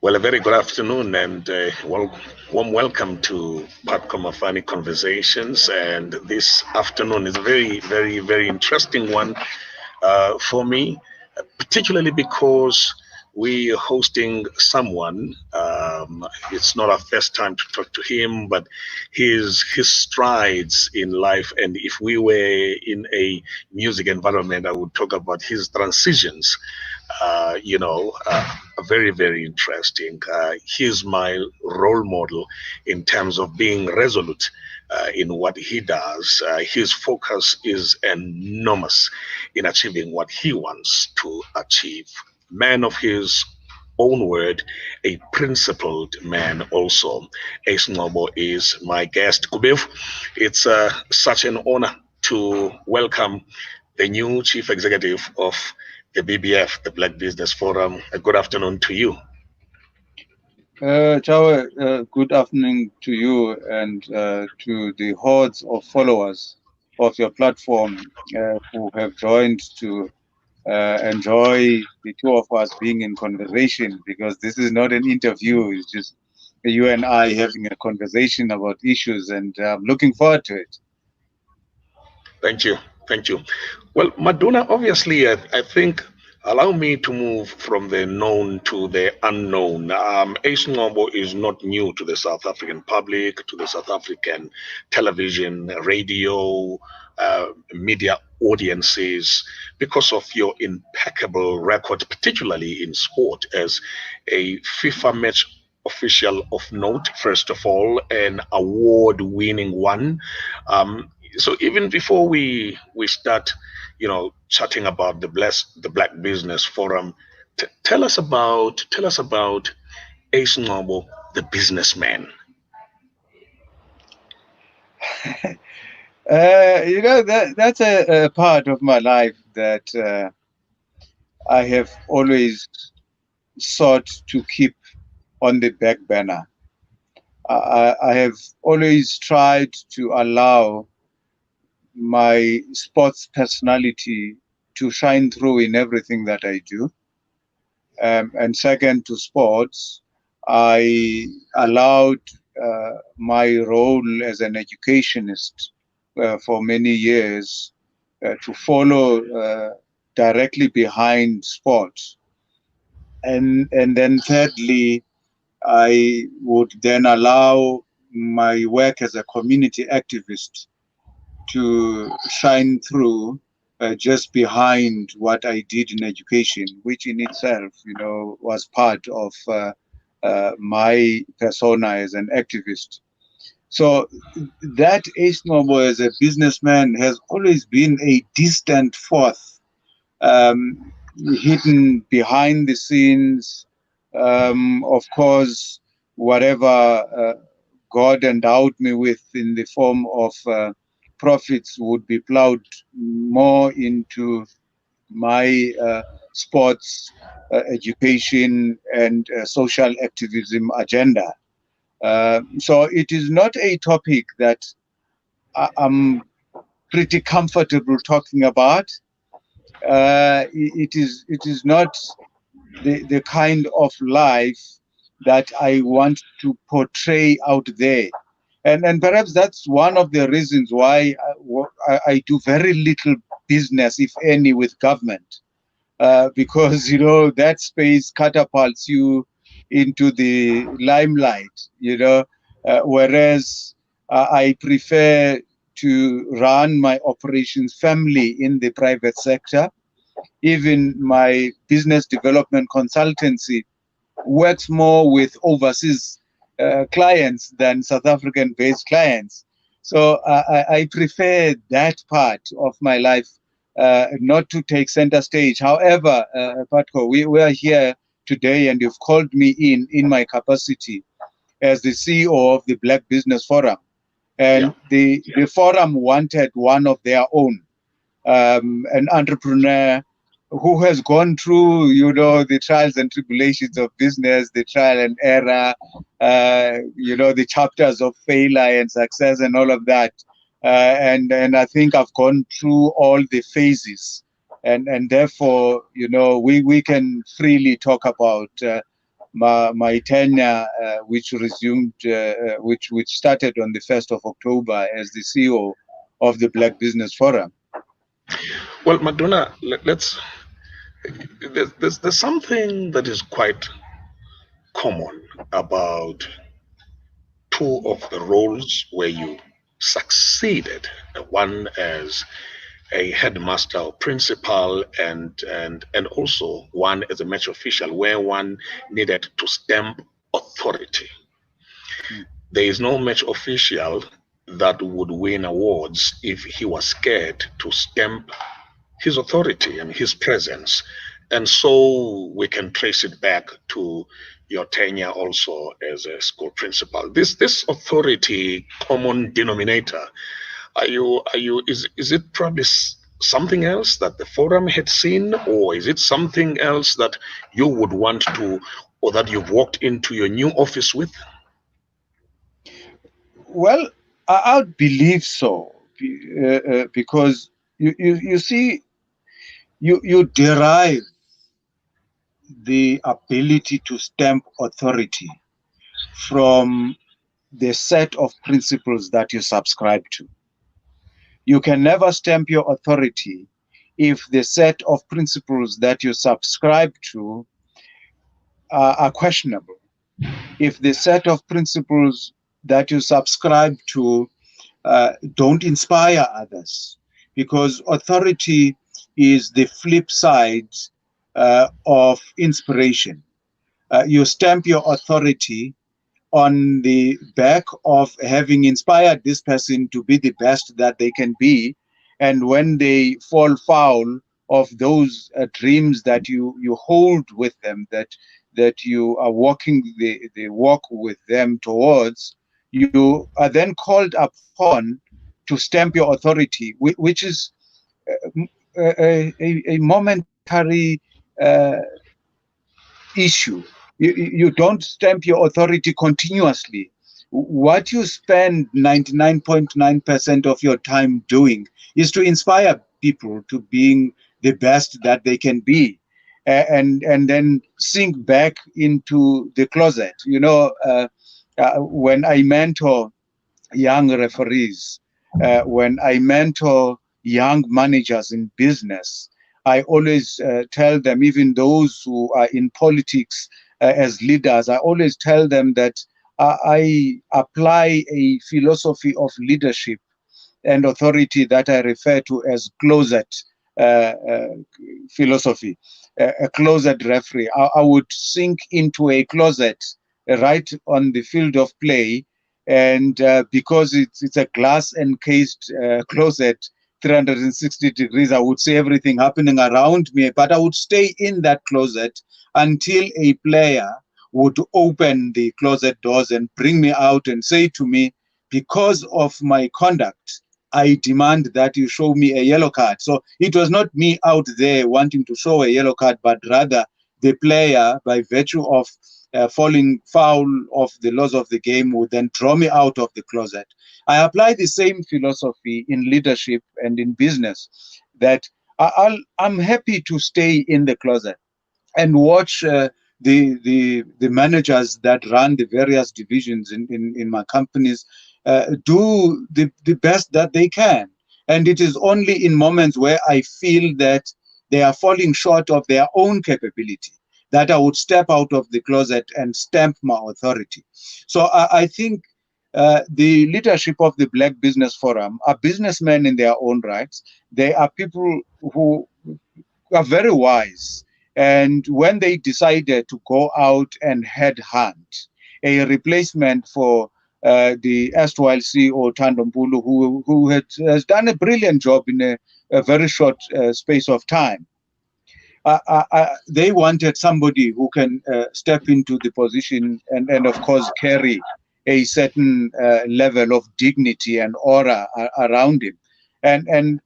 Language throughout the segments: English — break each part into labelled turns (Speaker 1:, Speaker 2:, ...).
Speaker 1: Well, a very good afternoon and warm welcome to Patcom Funny Conversations. And this afternoon is a very, very, very interesting one for me, particularly because we are hosting someone. It's not our first time to talk to him, but his strides in life. And if we were in a music environment, I would talk about his transitions. Very, very interesting. He's my role model in terms of being resolute in what he does. His focus is enormous in achieving what he wants to achieve. Man of his own word, a principled man also. Ace Ncobo is my guest. Kubev, it's such an honor to welcome the new chief executive of the BBF, the Black Business Forum. A good afternoon to you.
Speaker 2: Chawe, good afternoon to you and to the hordes of followers of your platform who have joined to enjoy the two of us being in conversation, because this is not an interview, it's just you and I having a conversation about issues, and I'm looking forward to it.
Speaker 1: Thank you. Thank you. Well, Madonna, obviously, I think allow me to move from the known to the unknown. Ace Ngombo is not new to the South African public, to the South African television, radio, media audiences, because of your impeccable record, particularly in sport, as a FIFA match official of note, first of all, an award winning one. So even before we start, chatting about the Black Business Forum, tell us about Ace Noble, the businessman.
Speaker 2: That's a part of my life that I have always sought to keep on the back burner. I have always tried to allow my sports personality to shine through in everything that I do. And second to sports, I allowed my role as an educationist for many years to follow directly behind sports. And then thirdly, I would then allow my work as a community activist to shine through just behind what I did in education, which in itself, was part of my persona as an activist. So that Ace Noble as a businessman has always been a distant fourth, hidden behind the scenes. Of course, whatever God endowed me with in the form of profits would be plowed more into my sports, education, and social activism agenda. So it is not a topic that I'm pretty comfortable talking about. It is not the kind of life that I want to portray out there. And perhaps that's one of the reasons why I do very little business, if any, with government, because that space catapults you into the limelight. Whereas I prefer to run my operations family in the private sector. Even my business development consultancy works more with overseas clients than South African-based clients. So I prefer that part of my life not to take center stage. However, Patko, we are here today, and you've called me in my capacity as the CEO of the Black Business Forum. And the forum wanted one of their own, an entrepreneur who has gone through, the trials and tribulations of business, the trial and error, the chapters of failure and success and all of that. And I think I've gone through all the phases and therefore, we can freely talk about my tenure, which started on the 1st of October as the CEO of the Black Business Forum.
Speaker 1: Well, Madonna, let's. There's something that is quite common about two of the roles where you succeeded, one as a headmaster or principal, and also one as a match official where one needed to stamp authority. There is no match official that would win awards if he was scared to stamp his authority and his presence. And so we can trace it back to your tenure also as a school principal. This authority common denominator, is it probably something else that the forum had seen, or is it something else that you would want to, or that you've walked into your new office with?
Speaker 2: Well, I believe so, because you see, you derive the ability to stamp authority from the set of principles that you subscribe to. You can never stamp your authority if the set of principles that you subscribe to are questionable. If the set of principles that you subscribe to don't inspire others, because authority is the flip side of inspiration. You stamp your authority on the back of having inspired this person to be the best that they can be. And when they fall foul of those dreams that you hold with them, that you are walking the walk with them towards, you are then called upon to stamp your authority, which is a momentary issue. You don't stamp your authority continuously. What you spend 99.9% of your time doing is to inspire people to being the best that they can be, and then sink back into the closet. When I mentor young referees, when I mentor young managers in business, I always tell them, even those who are in politics as leaders, I always tell them that I apply a philosophy of leadership and authority that I refer to as closet philosophy, a closet referee. I would sink into a closet right on the field of play, and because it's a glass encased closet, 360 degrees, I would see everything happening around me, but I would stay in that closet until a player would open the closet doors and bring me out and say to me, because of my conduct, I demand that you show me a yellow card. So it was not me out there wanting to show a yellow card, but rather the player, by virtue of falling foul of the laws of the game, would then draw me out of the closet. I apply the same philosophy in leadership and in business, that I'm happy to stay in the closet and watch the managers that run the various divisions in my companies do the best that they can. And it is only in moments where I feel that they are falling short of their own capability that I would step out of the closet and stamp my authority. So I think the leadership of the Black Business Forum are businessmen in their own rights. They are people who are very wise. And when they decided to go out and headhunt a replacement for the erstwhile CEO Thando Mpulu, who has done a brilliant job in a very short space of time, they wanted somebody who can step into the position and of course, carry a certain level of dignity and aura around him. And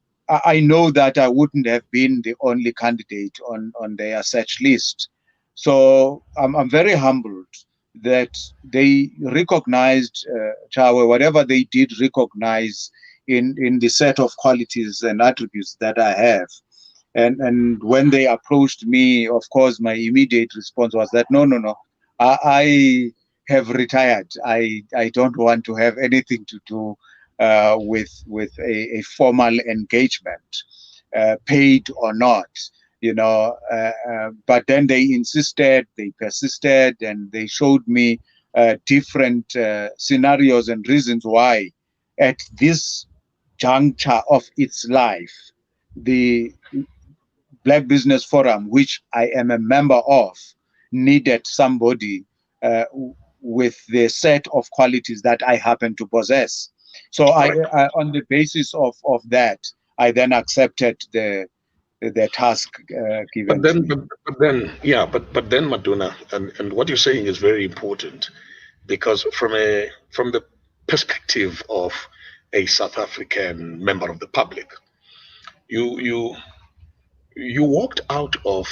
Speaker 2: I know that I wouldn't have been the only candidate on their search list. So I'm very humbled that they recognized Chawe, whatever they did recognize in the set of qualities and attributes that I have. And when they approached me, of course, my immediate response was that no, I have retired. I don't want to have anything to do with a formal engagement, paid or not. But then they persisted, and they showed me different scenarios and reasons why, at this juncture of its life, the Black Business Forum, which I am a member of, needed somebody with the set of qualities that I happen to possess. So
Speaker 1: Correct.
Speaker 2: on the basis of that, I then accepted the task given to me.
Speaker 1: But then, Maduna, and what you're saying is very important, because from the perspective of a South African member of the public, you you you walked out of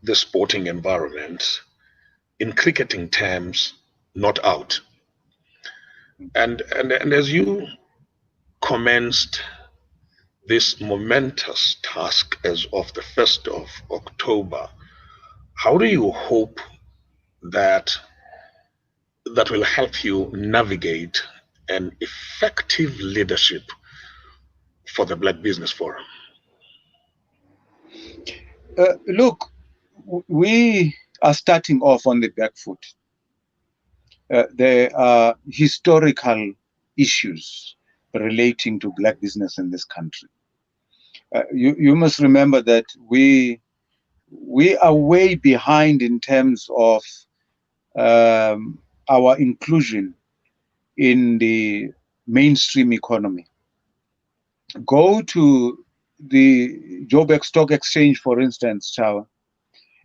Speaker 1: the sporting environment, in cricketing terms, not out. And as you commenced this momentous task as of the 1st of October, how do you hope that that will help you navigate an effective leadership for the Black Business Forum?
Speaker 2: Look, we are starting off on the back foot. There are historical issues relating to Black business in this country. You must remember that we are way behind in terms of our inclusion in the mainstream economy. Go to the Joburg Stock Exchange, for instance, Chawa,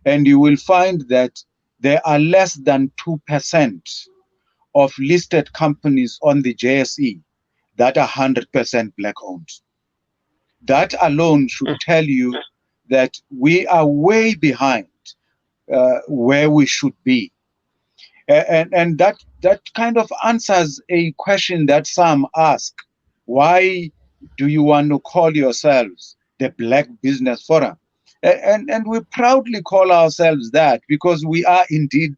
Speaker 2: and you will find that there are less than 2% of listed companies on the JSE that are 100% Black owned. That alone should tell you that we are way behind where we should be. And that kind of answers a question that some ask. Why do you want to call yourselves the Black Business Forum? And we proudly call ourselves that because we are indeed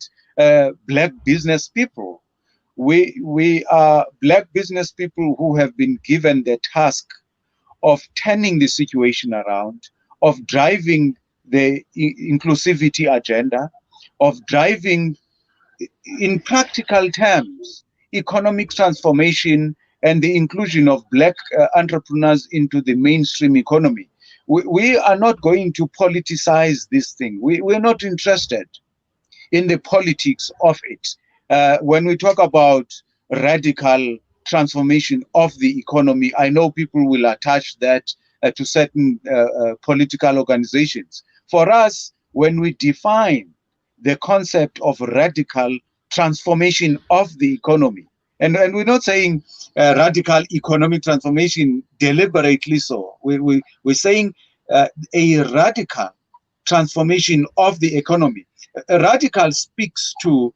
Speaker 2: Black business people. We are Black business people who have been given the task of turning the situation around, of driving the inclusivity agenda, of driving, in practical terms, economic transformation and the inclusion of Black entrepreneurs into the mainstream economy. We are not going to politicize this thing. We're not interested in the politics of it. When we talk about radical transformation of the economy, I know people will attach that to certain political organizations. For us, when we define the concept of radical transformation of the economy, and we're not saying radical economic transformation deliberately so. We're saying a radical transformation of the economy. Radical speaks to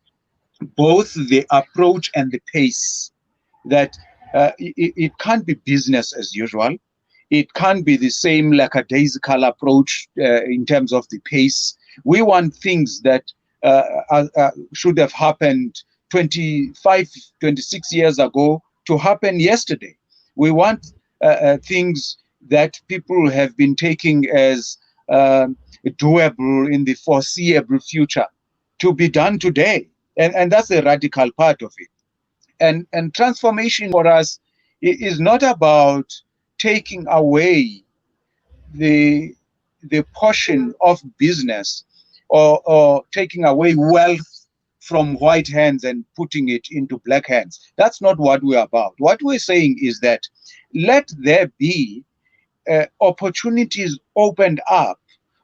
Speaker 2: both the approach and the pace, that it can't be business as usual. It can't be the same lackadaisical approach in terms of the pace. We want things that should have happened 25, 26 years ago to happen yesterday. We want things that people have been taking as doable in the foreseeable future to be done today. And that's the radical part of it. And transformation for us is not about taking away the portion of business or taking away wealth from white hands and putting it into Black hands. That's not what we're about. What we're saying is that let there be opportunities opened up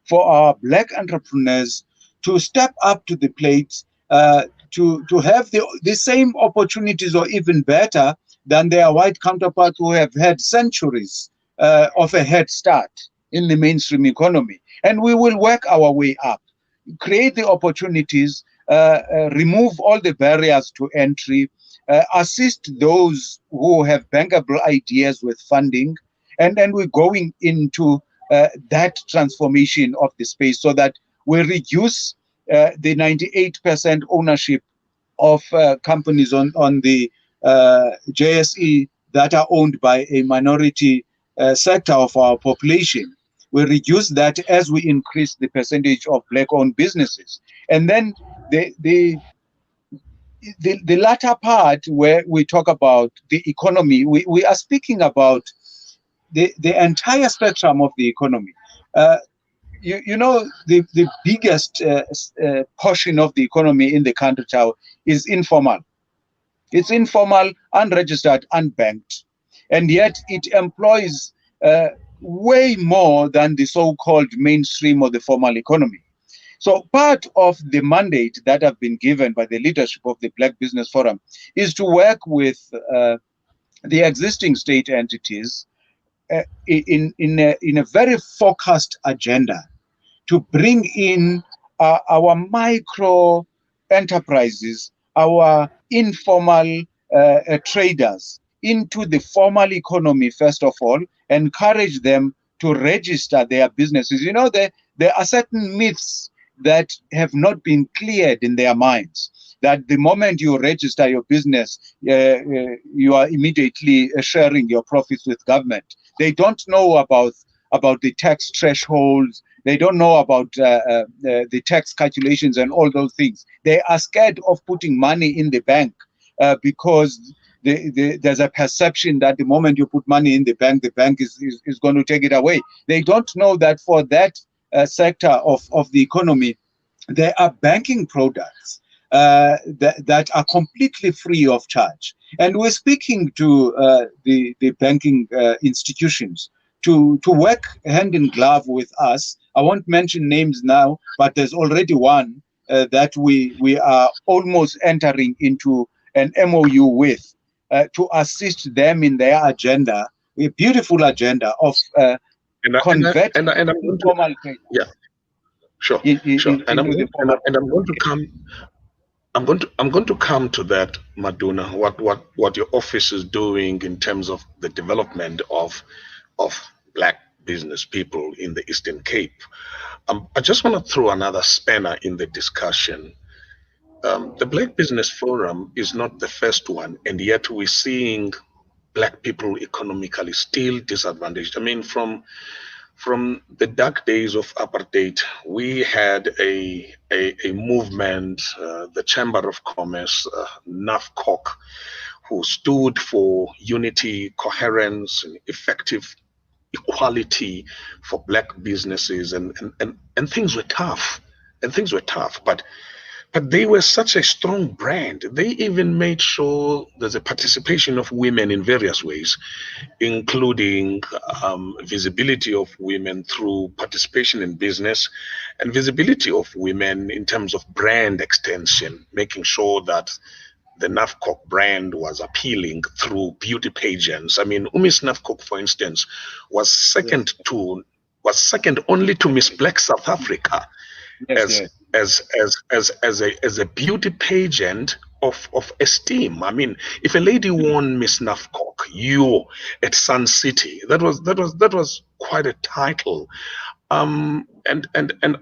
Speaker 2: for our Black entrepreneurs to step up to the plate, to have the same opportunities or even better than their white counterparts who have had centuries of a head start in the mainstream economy. And we will work our way up, create the opportunities, remove all the barriers to entry, assist those who have bankable ideas with funding, and then we're going into that transformation of the space so that we reduce the 98% ownership of companies on the JSE that are owned by a minority sector of our population. We reduce that as we increase the percentage of black-owned businesses. And then the latter part where we talk about the economy, we are speaking about the entire spectrum of the economy. You know, the biggest portion of the economy in the country now is informal. It's informal, unregistered, unbanked, and yet it employs way more than the so-called mainstream or the formal economy. So part of the mandate that have been given by the leadership of the Black Business Forum is to work with the existing state entities in a very focused agenda to bring in our micro enterprises, our informal traders into the formal economy, first of all, encourage them to register their businesses. You know, there are certain myths that have not been cleared in their minds. That the moment you register your business, you are immediately sharing your profits with government. They don't know about the tax thresholds. They don't know about the tax calculations and all those things. They are scared of putting money in the bank because there's a perception that the moment you put money in the bank is going to take it away. They don't know that for that sector of the economy, there are banking products that are completely free of charge. And we're speaking to the banking institutions to work hand in glove with us. I won't mention names now, but there's already one that we are almost entering into an MOU with to assist them in their agenda, a beautiful agenda of converting informal trade.
Speaker 1: Yeah, sure, sure. And I'm going to come. I'm going to come to that, Maduna. What your office is doing in terms of the development of Black business people in the Eastern Cape. I just want to throw another spanner in the discussion. The Black Business Forum is not the first one, and yet we're seeing Black people economically still disadvantaged. I mean, from the dark days of apartheid, we had a movement, the Chamber of Commerce, NAFCOC, who stood for unity, coherence, and effective equality for Black businesses, and things were tough, but they were such a strong brand. They even made sure there's a participation of women in various ways, including visibility of women through participation in business and visibility of women in terms of brand extension, making sure that the NAFCOC brand was appealing through beauty pageants. I mean, Miss NAFCOC, for instance, was second only to Miss Black South Africa as a beauty pageant of esteem. I mean, if a lady won Miss NAFCOC, you at Sun City, that was quite a title. And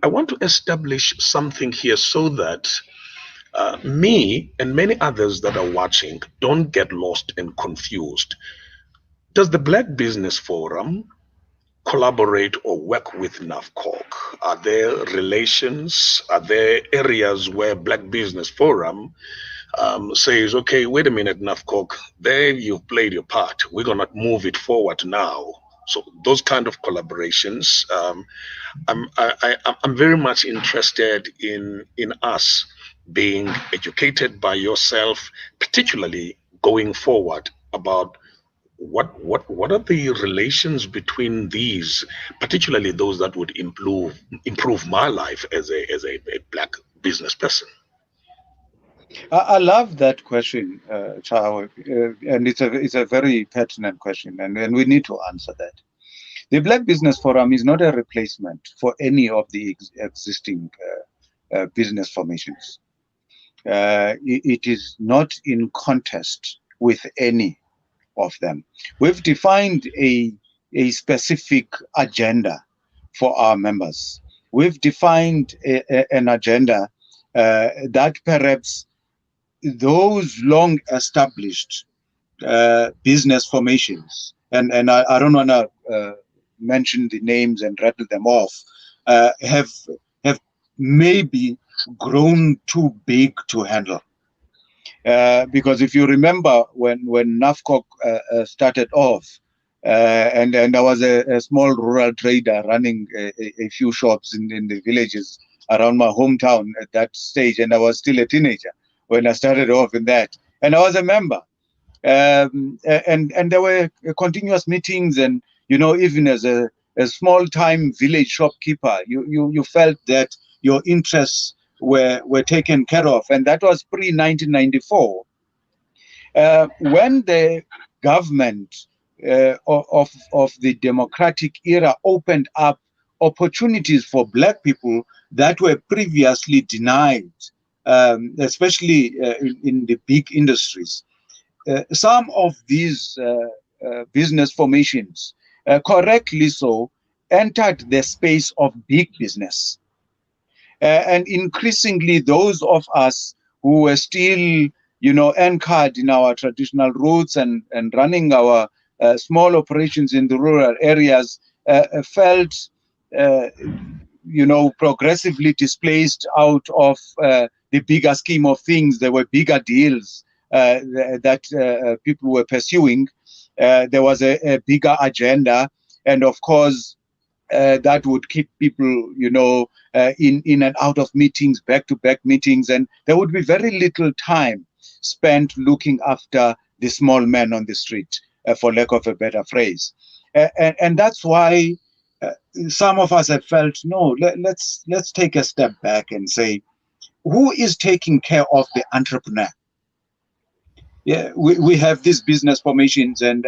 Speaker 1: I want to establish something here so that me and many others that are watching don't get lost and confused. Does the Black Business Forum collaborate or work with NAFCOC? Are there relations? Are there areas where Black Business Forum says, okay, wait a minute, NAFCOC, there you've played your part. We're going to move it forward now. So those kind of collaborations, I'm very much interested in us being educated by yourself, particularly going forward about what are the relations between these, particularly those that would improve my life as a Black business person.
Speaker 2: I love that question, Chao, and it's a very pertinent question, and we need to answer that. The Black Business Forum is not a replacement for any of the existing business formations. It is not in contest with any of them. We've defined a specific agenda for our members. We've defined an agenda that perhaps those long established business formations, and I don't want to mention the names and rattle them off, have maybe grown too big to handle. Because if you remember when NAFCOC started off, and I was a small rural trader running a few shops in the villages around my hometown at that stage, and I was still a teenager when I started off in that, and I was a member. And there were continuous meetings, and even as a small time village shopkeeper, you felt that your interests were taken care of, and that was pre 1994. When the government of the democratic era opened up opportunities for black people that were previously denied, especially in the big industries. Some of these business formations, correctly so, entered the space of big business. And increasingly, those of us who were still, anchored in our traditional roots and running our small operations in the rural areas felt, uh, progressively displaced out of the bigger scheme of things. There were bigger deals that people were pursuing. There was a bigger agenda, and of course, that would keep people, in and out of meetings, back-to-back meetings, and there would be very little time spent looking after the small man on the street, for lack of a better phrase. And that's why some of us have felt, no, let's take a step back and say, who is taking care of the entrepreneur? Yeah, we have these business formations, and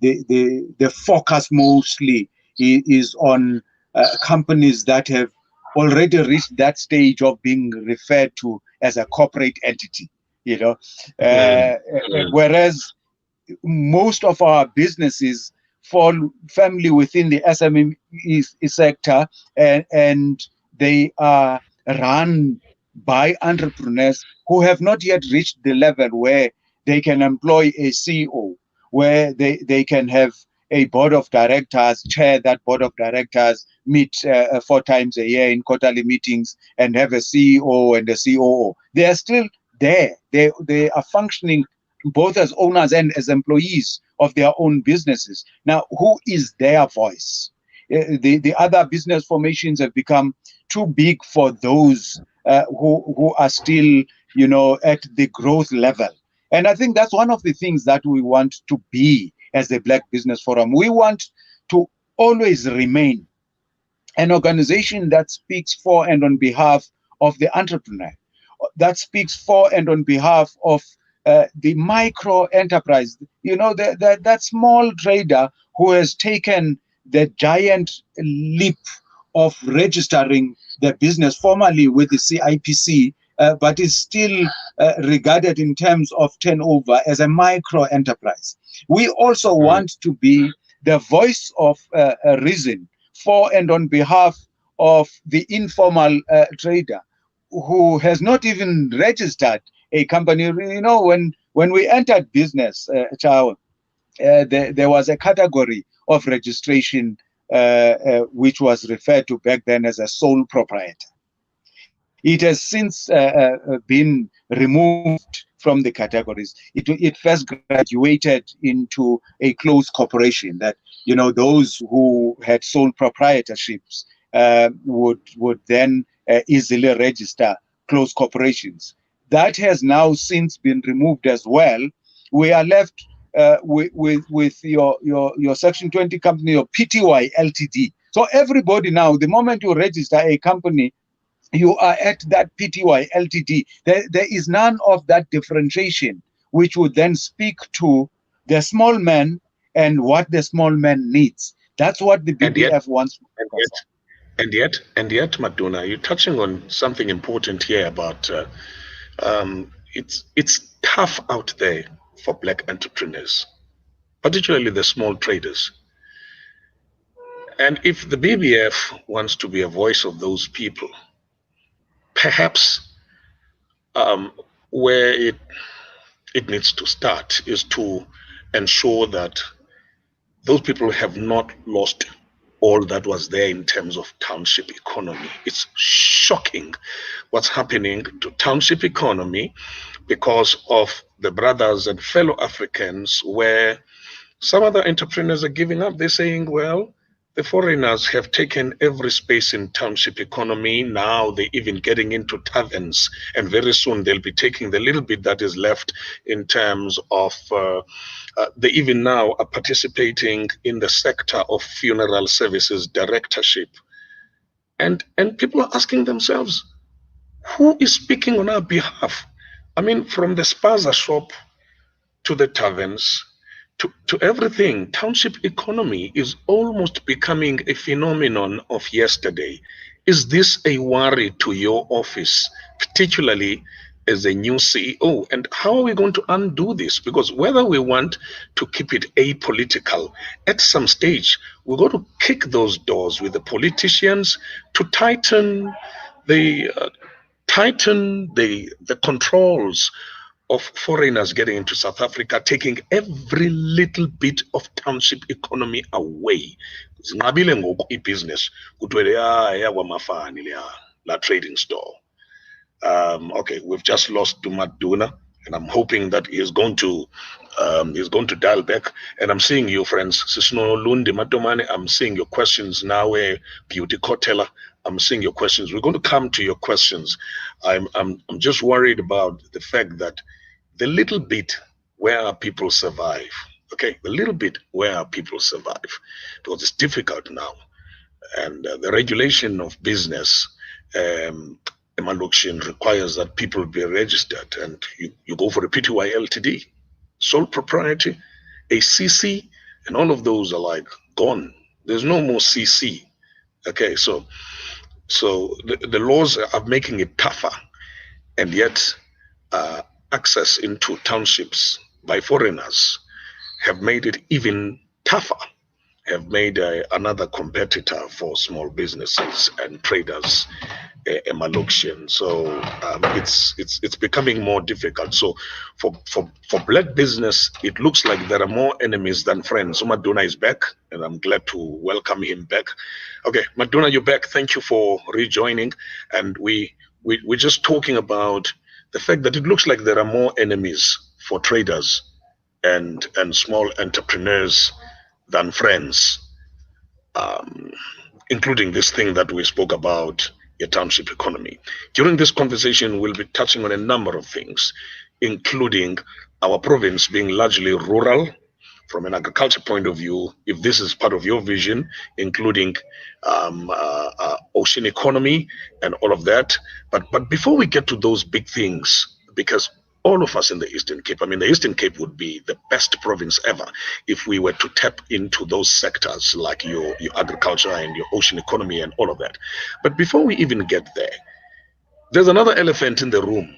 Speaker 2: the focus mostly is on companies that have already reached that stage of being referred to as a corporate entity,
Speaker 1: Mm, mm,
Speaker 2: whereas most of our businesses fall firmly within the SME sector, and they are run by entrepreneurs who have not yet reached the level where they can employ a CEO, where they can have a board of directors, chair that board of directors, meet 4 times a year in quarterly meetings, and have a CEO and a COO. They are still there. They are functioning both as owners and as employees of their own businesses. Now, who is their voice? The other business formations have become too big for those who are still, at the growth level. And I think that's one of the things that we want to be as the Black Business Forum. We want to always remain an organization that speaks for and on behalf of the entrepreneur, that speaks for and on behalf of the micro enterprise, that small trader who has taken the giant leap of registering their business formally with the CIPC, but is still regarded in terms of turnover as a micro enterprise. We also
Speaker 1: mm.
Speaker 2: want to be the voice of reason for and on behalf of the informal trader who has not even registered a company. When we entered business, Chao, there was a category of registration which was referred to back then as a sole proprietor. It has since been removed from the categories. It first graduated into a closed corporation that, those who had sole proprietorships would then easily register closed corporations. That has now since been removed as well. We are left with your Section 20 company, your PTY Ltd. So everybody now, the moment you register a company, you are at that PTY Ltd. There is none of that differentiation, which would then speak to the small man and what the small man needs. That's what the
Speaker 1: And yet,
Speaker 2: BBF wants to
Speaker 1: and
Speaker 2: focus
Speaker 1: yet,
Speaker 2: on.
Speaker 1: and yet, Madonna, you're touching on something important here about it's tough out there for black entrepreneurs, particularly the small traders. And if the BBF wants to be a voice of those people, perhaps um, where it needs to start is to ensure that those people have not lost all that was there in terms of township economy. It's shocking what's happening to township economy because of the brothers and fellow Africans, where some other entrepreneurs are giving up. They're saying, well, the foreigners have taken every space in township economy. Now they're even getting into taverns, and very soon they'll be taking the little bit that is left in terms of. They even now are participating in the sector of funeral services directorship, and people are asking themselves, who is speaking on our behalf? I mean, from the spaza shop to the taverns, to everything. Township economy is almost becoming a phenomenon of yesterday. Is this a worry to your office, particularly as a new CEO? And how are we going to undo this? Because whether we want to keep it apolitical, at some stage, we're going to kick those doors with the politicians to the tighten the controls of foreigners getting into South Africa, taking every little bit of township economy away. Zinqabile ngoku ibhizinesi kuthiwe yakwamafani la trading store. Okay, we've just lost to Maduna, and I'm hoping that he's going to dial back. And I'm seeing you, friends. Sisno Lundi Matomane, I'm seeing your questions now. Beauty Kotela, I'm seeing your questions. We're going to come to your questions. I'm just worried about the fact that the little bit where our people survive. Okay, the little bit where our people survive, because it's difficult now, and the regulation of business. Emaluktion requires that people be registered, and you go for a PTY Ltd, sole propriety, a CC, and all of those are like gone. There's no more CC. Okay, so the laws are making it tougher, and yet access into townships by foreigners have made it even tougher, have made another competitor for small businesses and traders a malfunction. So it's becoming more difficult. So for black business, it looks like there are more enemies than friends. So Maduna is back, and I'm glad to welcome him back. Okay, Maduna, you're back. Thank you for rejoining. And we're just talking about the fact that it looks like there are more enemies for traders and small entrepreneurs than friends, including this thing that we spoke about, a township economy. During this conversation, we'll be touching on a number of things, including our province being largely rural from an agriculture point of view, if this is part of your vision, including ocean economy and all of that. But before we get to those big things, because all of us in the Eastern Cape, I mean, the Eastern Cape would be the best province ever if we were to tap into those sectors like your agriculture and your ocean economy and all of that. But before we even get there, there's another elephant in the room.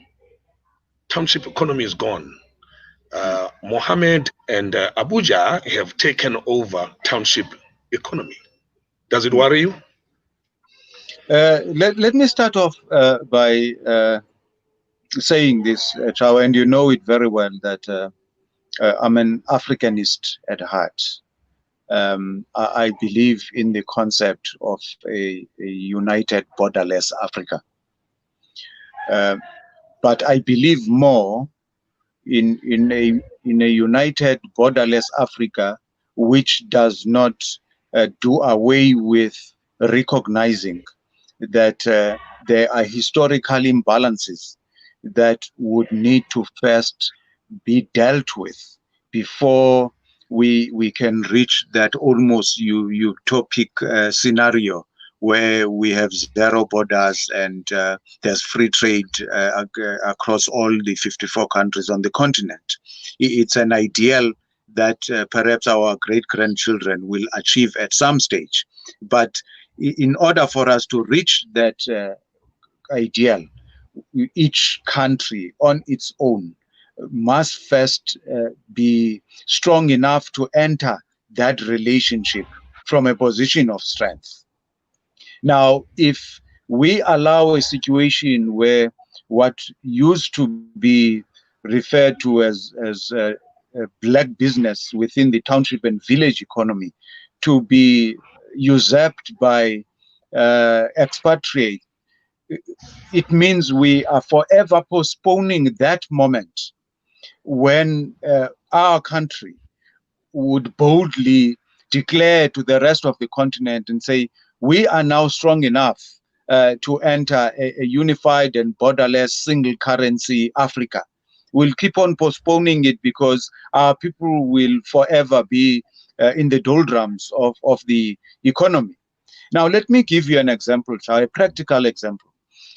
Speaker 1: Township economy is gone. Mohammed and Abuja have taken over township economy. Does it worry you?
Speaker 2: Let me start off by saying this, Chao, and you know it very well that I'm an Africanist at heart. I believe in the concept of a united, borderless Africa. But I believe more in a united, borderless Africa, which does not do away with recognizing that there are historical imbalances that would need to first be dealt with before we can reach that almost utopic scenario where we have zero borders and there's free trade across all the 54 countries on the continent. It's an ideal that perhaps our great-grandchildren will achieve at some stage. But in order for us to reach that ideal, each country on its own must first be strong enough to enter that relationship from a position of strength. Now, if we allow a situation where what used to be referred to as black business within the township and village economy to be usurped by expatriates, it means we are forever postponing that moment when our country would boldly declare to the rest of the continent and say, we are now strong enough to enter a unified and borderless single currency Africa. We'll keep on postponing it because our people will forever be in the doldrums of the economy. Now, let me give you an example, a practical example.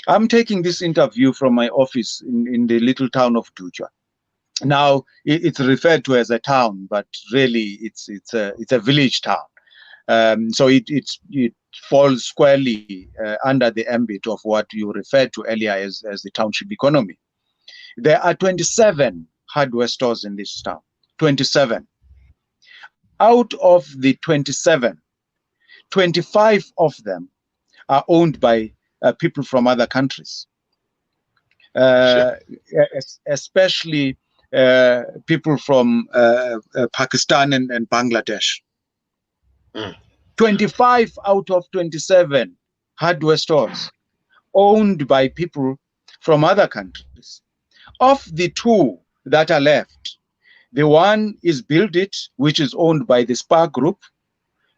Speaker 2: I'm taking this interview from my office in the little town of Dujwa. Now, it's referred to as a town, but really it's a village town. So it falls squarely under the ambit of what you referred to earlier as the township economy. There are 27 hardware stores in this town. 27. Out of the 27, 25 of them are owned by people from other countries,
Speaker 1: Sure.
Speaker 2: especially people from Pakistan and Bangladesh.
Speaker 1: Mm.
Speaker 2: 25 out of 27 hardware stores owned by people from other countries. Of the two that are left, the one is Build It, which is owned by the Spar Group.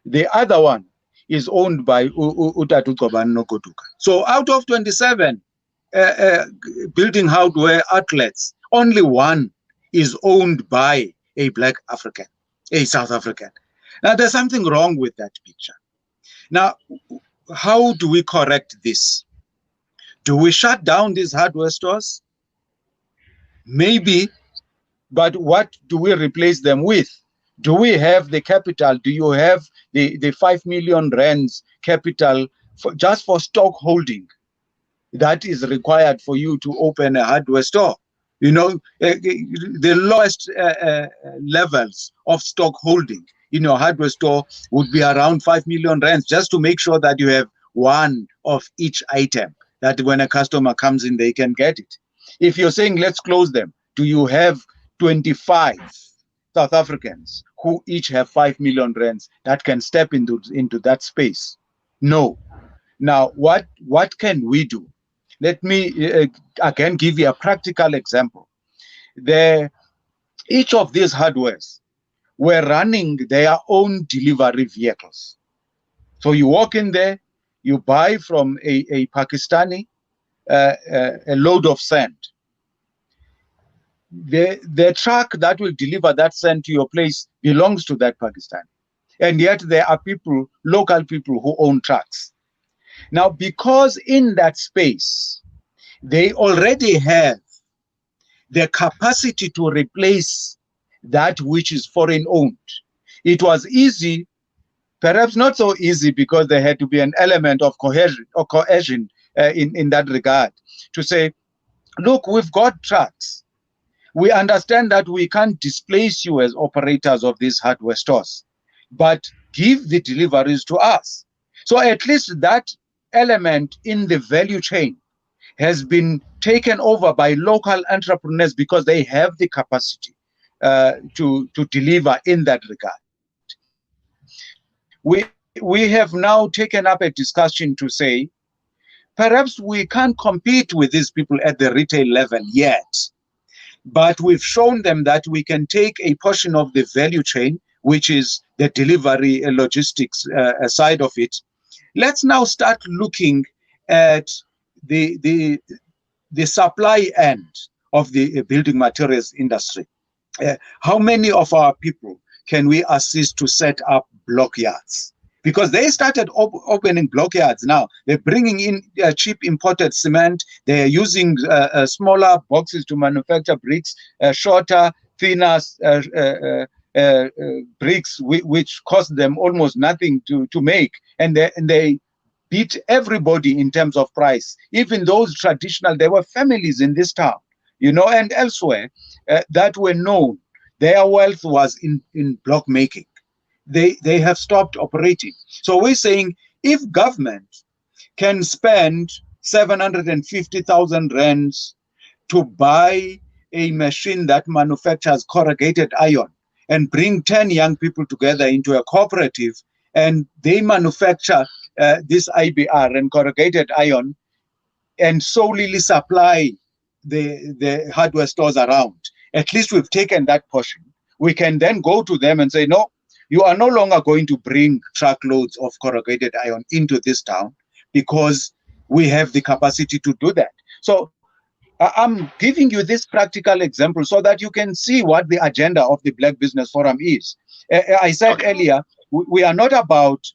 Speaker 2: The other one is owned by Utatu Ncobo. So out of 27 building hardware outlets, only one is owned by a black African, a South African. Now, there's something wrong with that picture. Now, how do we correct this? Do we shut down these hardware stores? Maybe, but what do we replace them with? Do we have the capital? Do you have the 5 million rands capital just for stock holding that is required for you to open a hardware store? You know, the lowest levels of stock holding in your hardware store would be around 5 million rands, just to make sure that you have one of each item, that when a customer comes in, they can get it. If you're saying let's close them, do you have 25 South Africans who each have 5 million rands that can step into that space? No. Now, what can we do? Let me again give you a practical example. Each of these hardwares were running their own delivery vehicles. So you walk in there, you buy from a Pakistani a load of sand. The truck that will deliver that sand to your place belongs to that Pakistani. And yet there are people, local people, who own trucks. Now, because in that space, they already have the capacity to replace that which is foreign owned. It was easy, perhaps not so easy, because there had to be an element of cohesion in that regard, to say, look, we've got trucks. We understand that we can't displace you as operators of these hardware stores, but give the deliveries to us. So at least that element in the value chain has been taken over by local entrepreneurs because they have the capacity to deliver in that regard. We have now taken up a discussion to say, perhaps we can't compete with these people at the retail level yet, but we've shown them that we can take a portion of the value chain, which is the delivery logistics side of it. Let's now start looking at the supply end of the building materials industry. How many of our people can we assist to set up block yards? Because they started opening block yards now. They're bringing in cheap imported cement. They're using smaller boxes to manufacture bricks, shorter, thinner bricks, which cost them almost nothing to make. And they beat everybody in terms of price. Even those traditional, there were families in this town, and elsewhere that were known. Their wealth was in block making. they have stopped operating. So we're saying if government can spend 750,000 rands to buy a machine that manufactures corrugated iron and bring 10 young people together into a cooperative, and they manufacture this IBR and corrugated iron and solely supply the hardware stores around. At least we've taken that portion. We can then go to them and say, no, you are no longer going to bring truckloads of corrugated iron into this town because we have the capacity to do that. So I'm giving you this practical example so that you can see what the agenda of the Black Business Forum is. I said earlier, we are not about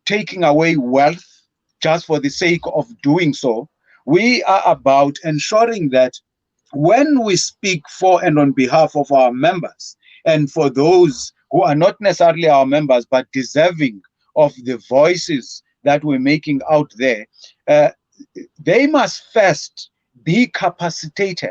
Speaker 2: taking away wealth just for the sake of doing so. We are about ensuring that when we speak for and on behalf of our members, and for those who are not necessarily our members but deserving of the voices that we're making out there, they must first be capacitated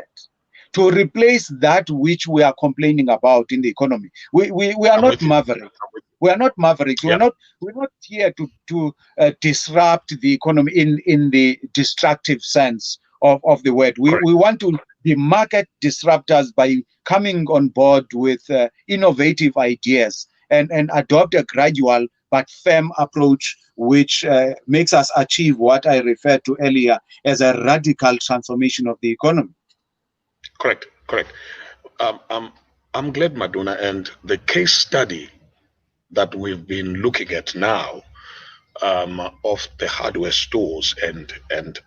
Speaker 2: to replace that which we are complaining about in the economy. We are not mavericks. We are not mavericks.
Speaker 1: Yeah.
Speaker 2: We're not here to disrupt the economy in the destructive sense of the word. We want to be market disruptors by coming on board with innovative ideas and adopt a gradual but firm approach which makes us achieve what I referred to earlier as a radical transformation of the economy.
Speaker 1: Correct. I'm glad, Madonna, and the case study that we've been looking at now of the hardware stores and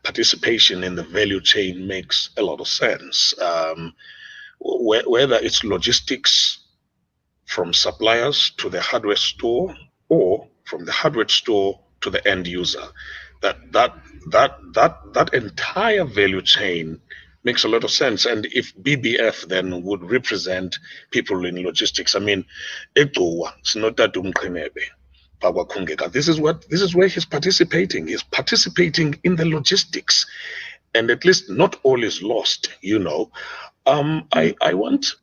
Speaker 1: participation in the value chain makes a lot of sense. Whether it's logistics from suppliers to the hardware store or from the hardware store to the end user, that entire value chain makes a lot of sense. And if BBF then would represent people in logistics, I mean, it's not that this is where he's participating. He's participating in the logistics, and at least not all is lost. I want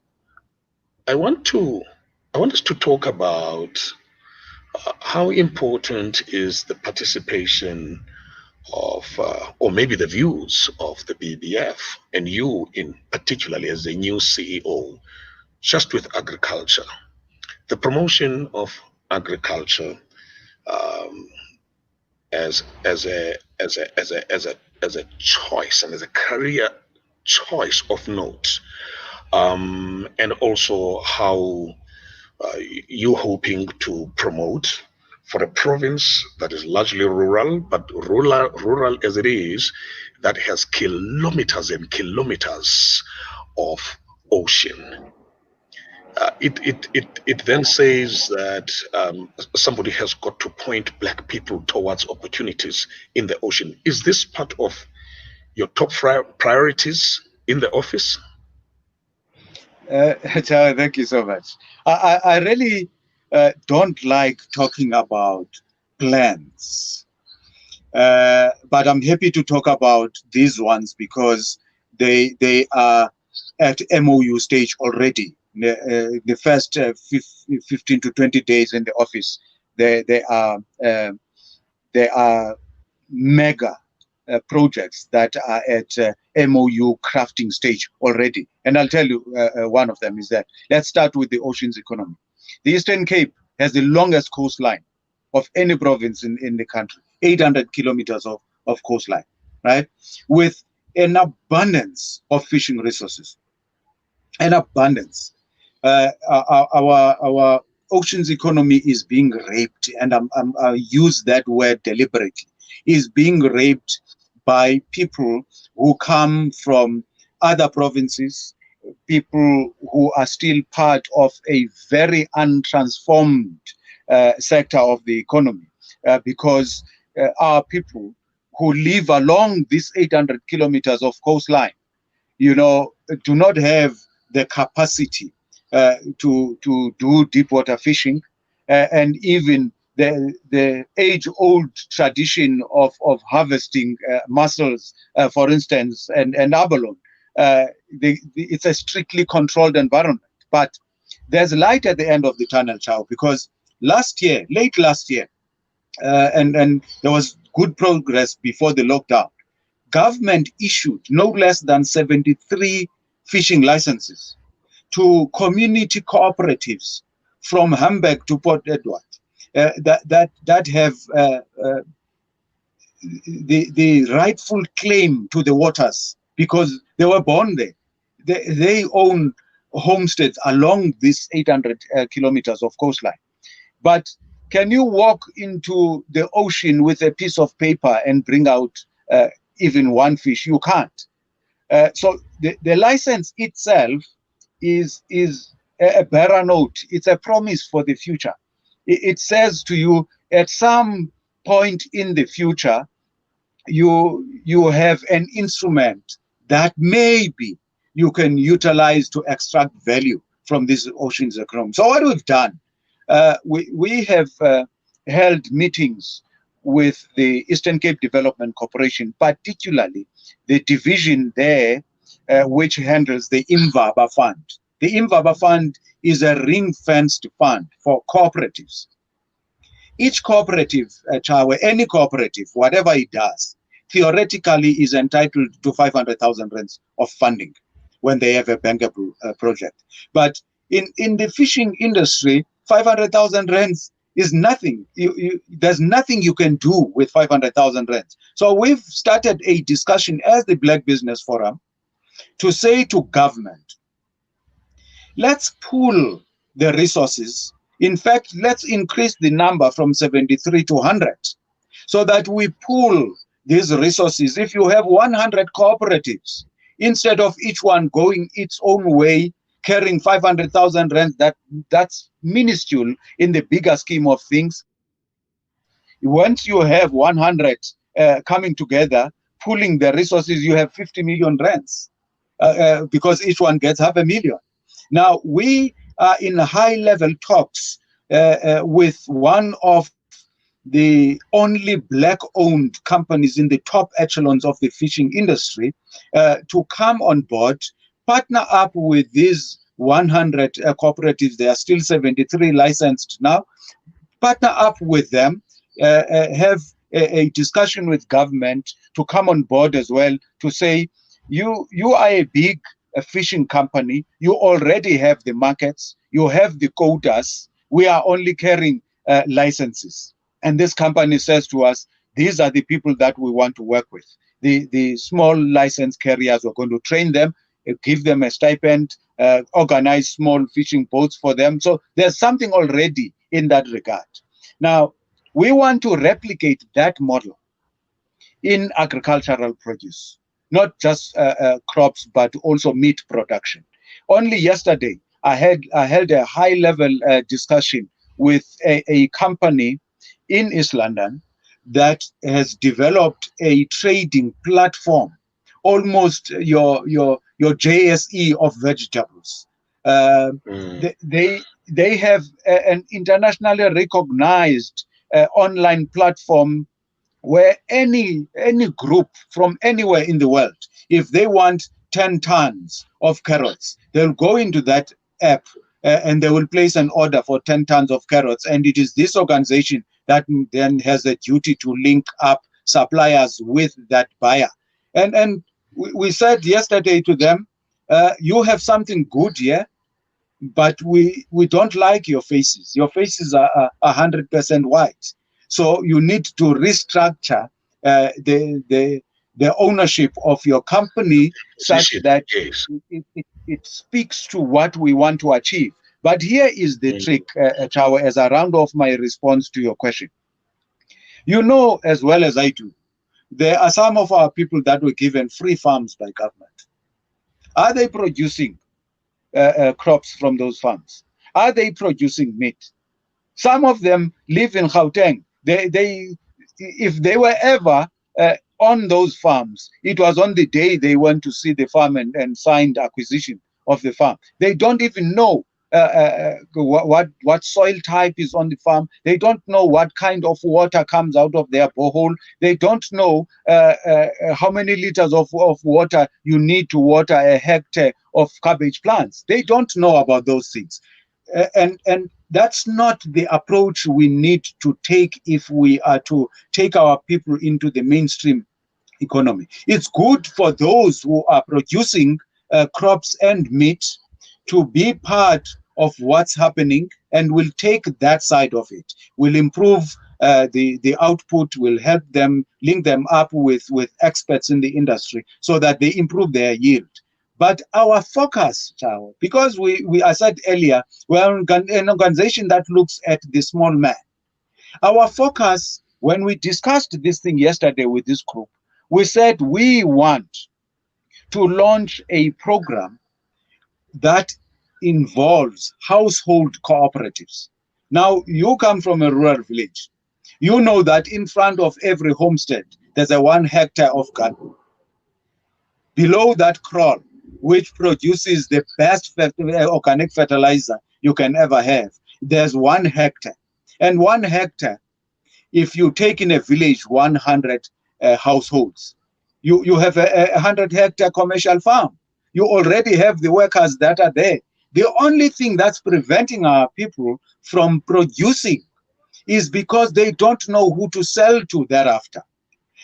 Speaker 1: us to talk about how important is the participation of, or maybe the views of the BBF, and you in particularly as the new CEO, just with agriculture, the promotion of agriculture as a choice and as a career choice of note, and also how you're hoping to promote for a province that is largely rural, but rural as it is, that has kilometers and kilometers of ocean. It then says that somebody has got to point Black people towards opportunities in the ocean. Is this part of your top priorities in the office?
Speaker 2: Thank you so much. I really don't like talking about plans, but I'm happy to talk about these ones because they are at MOU stage already. The first 15 to 20 days in the office, they are mega projects that are at MOU crafting stage already. And I'll tell you one of them is that, let's start with the oceans economy. The Eastern Cape has the longest coastline of any province in the country, 800 kilometers of coastline, right? With an abundance of fishing resources, an abundance. Our oceans economy is being raped, and I use that word deliberately, is being raped by people who come from other provinces, people who are still part of a very untransformed sector of the economy, because our people who live along these 800 kilometers of coastline, do not have the capacity to do deep water fishing, and even the age-old tradition of harvesting mussels, for instance, and abalone. It's a strictly controlled environment. But there's light at the end of the tunnel, Chow, because last year, late last year, and there was good progress before the lockdown. Government issued no less than 73 fishing licenses to community cooperatives from Hamburg to Port Edward that have the rightful claim to the waters because they were born there. They own homesteads along this 800 kilometers of coastline. But can you walk into the ocean with a piece of paper and bring out even one fish? You can't. So the license itself is a bearer note. It's a promise for the future. It says to you at some point in the future, you have an instrument that maybe you can utilize to extract value from these oceans economy. So what we've done, we have held meetings with the Eastern Cape Development Corporation, particularly the division there which handles the Imvaba Fund. The Imvaba Fund is a ring-fenced fund for cooperatives. Each cooperative, Chawe, any cooperative, whatever it does, theoretically is entitled to 500,000 rands of funding when they have a banker project. But in the fishing industry, 500,000 rands is nothing. There's nothing you can do with 500,000 rands. So we've started a discussion as the Black Business Forum to say to government, let's pool the resources. In fact, let's increase the number from 73 to 100 so that we pool these resources. If you have 100 cooperatives, instead of each one going its own way, carrying 500,000 rands, that's minuscule in the bigger scheme of things. Once you have 100 coming together, pooling the resources, you have 50 million rands because each one gets 500,000. Now, we are in high-level talks with one of the only black-owned companies in the top echelons of the fishing industry to come on board, partner up with these 100 cooperatives. There are still 73 licensed now. Partner up with them, have a discussion with government to come on board as well to say, you are a big fishing company. You already have the markets. You have the quotas. We are only carrying licenses. And this company says to us, these are the people that we want to work with. The small license carriers, we're going to train them, give them a stipend, organize small fishing boats for them. So there's something already in that regard. Now, we want to replicate that model in agricultural produce, not just crops, but also meat production. Only yesterday, I held a high-level discussion with a company in East London that has developed a trading platform, almost your JSE of vegetables. They have an internationally recognized online platform where any group from anywhere in the world, if they want 10 tons of carrots, they'll go into that app and they will place an order for 10 tons of carrots. And it is this organization that then has a duty to link up suppliers with that buyer. And we said yesterday to them, you have something good here, but we don't like your faces. Your faces are 100% white. So you need to restructure the ownership of your company such that it speaks to what we want to achieve. But here is the trick, Chawa, as I round off my response to your question. You know as well as I do, there are some of our people that were given free farms by government. Are they producing crops from those farms? Are they producing meat? Some of them live in Gauteng. If they were ever on those farms, it was on the day they went to see the farm and signed acquisition of the farm. They don't even know what soil type is on the farm. They don't know what kind of water comes out of their borehole. They don't know how many liters of water you need to water a hectare of cabbage plants. They don't know about those things. And That's not the approach we need to take if we are to take our people into the mainstream economy. It's good for those who are producing crops and meat to be part of what's happening, and will take that side of it. Will improve the output, will help them, link them up with experts in the industry so that they improve their yield. But our focus, Chao, because we I said earlier, we're an organization that looks at the small man. Our focus, when we discussed this thing yesterday with this group, we said we want to launch a program that involves household cooperatives. Now, you come from a rural village. You know that in front of every homestead, there's a 1 hectare of garden. Below that kraal, which produces the best organic fertilizer you can ever have, there's 1 hectare. And 1 hectare, if you take in a village 100 households, you have a 100-hectare commercial farm. You already have the workers that are there. The only thing that's preventing our people from producing is because they don't know who to sell to thereafter.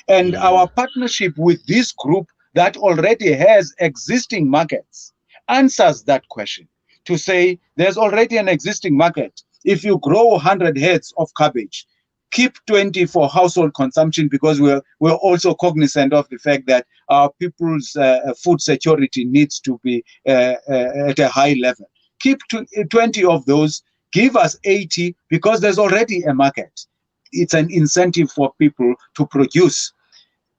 Speaker 2: And our partnership with this group that already has existing markets answers that question, to say there's already an existing market. If you grow 100 heads of cabbage, keep 20 for household consumption, because we're also cognizant of the fact that our people's food security needs to be at a high level. Keep 20 of those, give us 80, because there's already a market. It's an incentive for people to produce.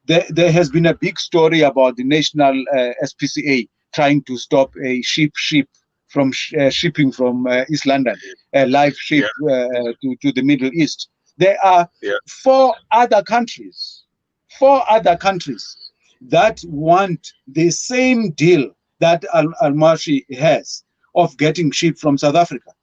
Speaker 2: There has been a big story about the national SPCA trying to stop a ship from shipping from East London, a live ship to the Middle East. There are 4 other countries that want the same deal that Al-Mashi has of getting sheep from South Africa.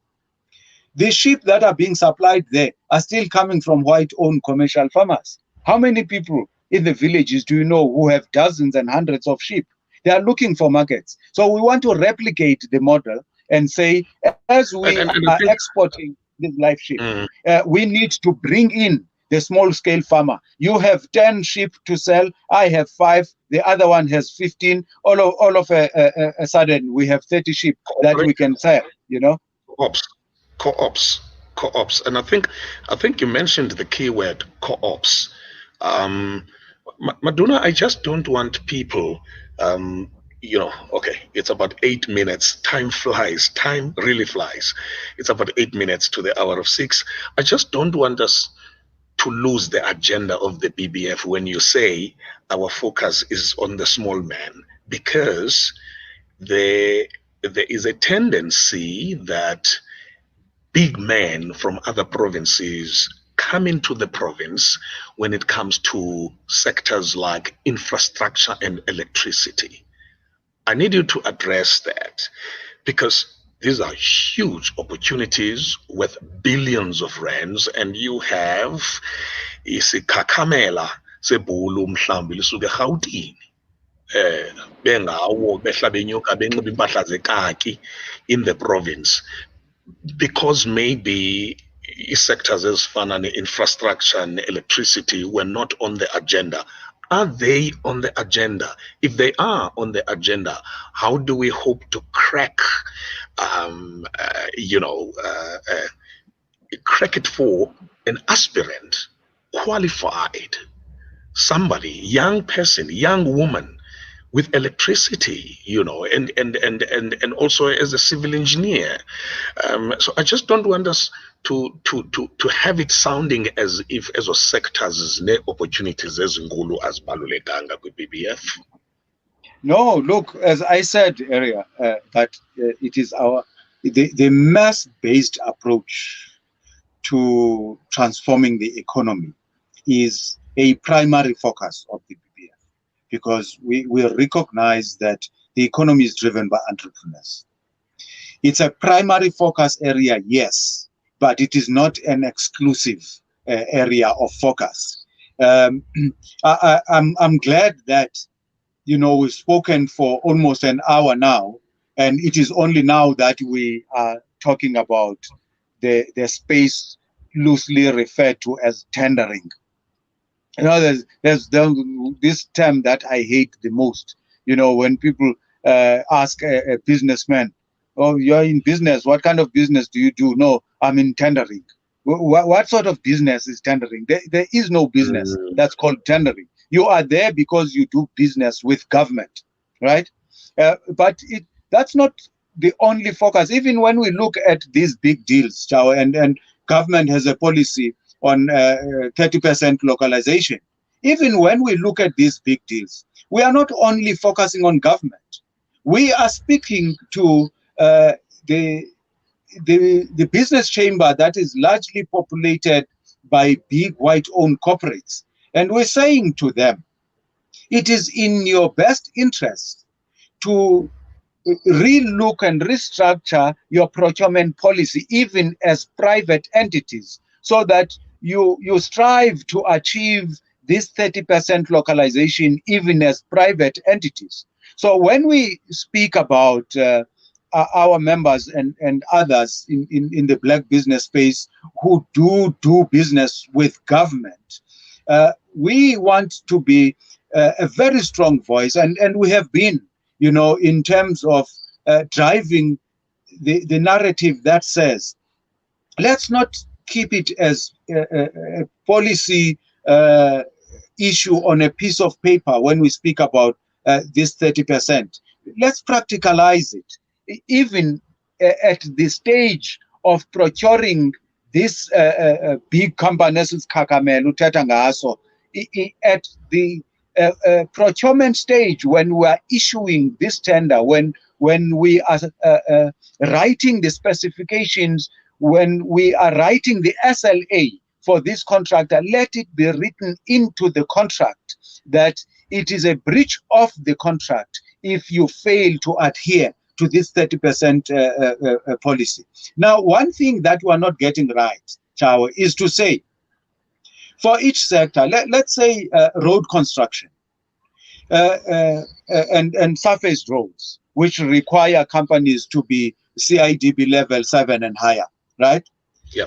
Speaker 2: The sheep that are being supplied there are still coming from white-owned commercial farmers. How many people in the villages do you know who have dozens and hundreds of sheep? They are looking for markets. So we want to replicate the model and say, as we are exporting this live sheep, we need to bring in the small-scale farmer. You have 10 sheep to sell. I have 5. The other one has 15. All of a sudden, we have 30 sheep that we can sell. You know,
Speaker 1: co-ops, and I think you mentioned the key word co-ops. Maduna, I just don't want people. Okay, it's about 8 minutes. Time flies. Time really flies. It's about 8 minutes to the hour of 6. I just don't want us to lose the agenda of the BBF when you say our focus is on the small man, because there is a tendency that big men from other provinces come into the province when it comes to sectors like infrastructure and electricity. I need you to address that, because these are huge opportunities with billions of rands, and you have isikhakamela sebhulu mhlambi lisuke eGauteng bengawo behlabe inyoka benxiba impahla zekaki in the province, because maybe sectors ezifana ne-infrastructure and electricity were not on the agenda. Are they on the agenda? If they are on the agenda, how do we hope to crack it for an aspirant, qualified, somebody, young person, young woman with electricity, and also as a civil engineer. So I just don't want us to have it sounding as if as a sectors ne opportunities as ngulu as balulekanga with BBF.
Speaker 2: No, look, as I said earlier, that it is the mass-based approach to transforming the economy is a primary focus of the BBF, because we recognize that the economy is driven by entrepreneurs. It's a primary focus area, yes, but it is not an exclusive area of focus. I'm glad that we've spoken for almost an hour now, and it is only now that we are talking about the space loosely referred to as tendering. There's this term that I hate the most. When people ask a businessman, "Oh, you're in business. What kind of business do you do?" "No, I'm in tendering." What sort of business is tendering? There is no business
Speaker 1: Mm,
Speaker 2: that's called tendering. You are there because you do business with government, right? But that's not the only focus. Even when we look at these big deals, Chao, and government has a policy on 30% localization. Even when we look at these big deals, we are not only focusing on government. We are speaking to the the business chamber that is largely populated by big white-owned corporates, and we're saying to them, it is in your best interest to relook and restructure your procurement policy, even as private entities, so that you strive to achieve this 30% localization, even as private entities. So when we speak about our members and others in the black business space who do business with government, we want to be a very strong voice, and we have been, in terms of driving the narrative that says, let's not keep it as a policy issue on a piece of paper when we speak about this 30%. Let's practicalize it, even at the stage of procuring this big companies, at the procurement stage, when we are issuing this tender, when we are writing the specifications, when we are writing the SLA for this contractor, let it be written into the contract that it is a breach of the contract if you fail to adhere to this 30% policy. Now, one thing that we're not getting right, Chao, is to say, for each sector, let's say road construction, and surface roads, which require companies to be CIDB level 7 and higher, right?
Speaker 1: yeah.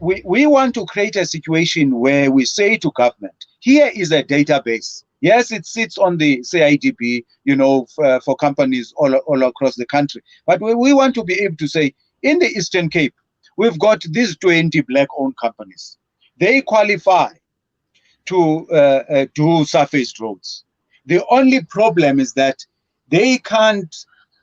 Speaker 2: We want to create a situation where we say to government, here is a database. Yes, it sits on the CIDB, for companies all across the country. But we want to be able to say, in the Eastern Cape, we've got these 20 black-owned companies. They qualify to do surface roads. The only problem is that they can't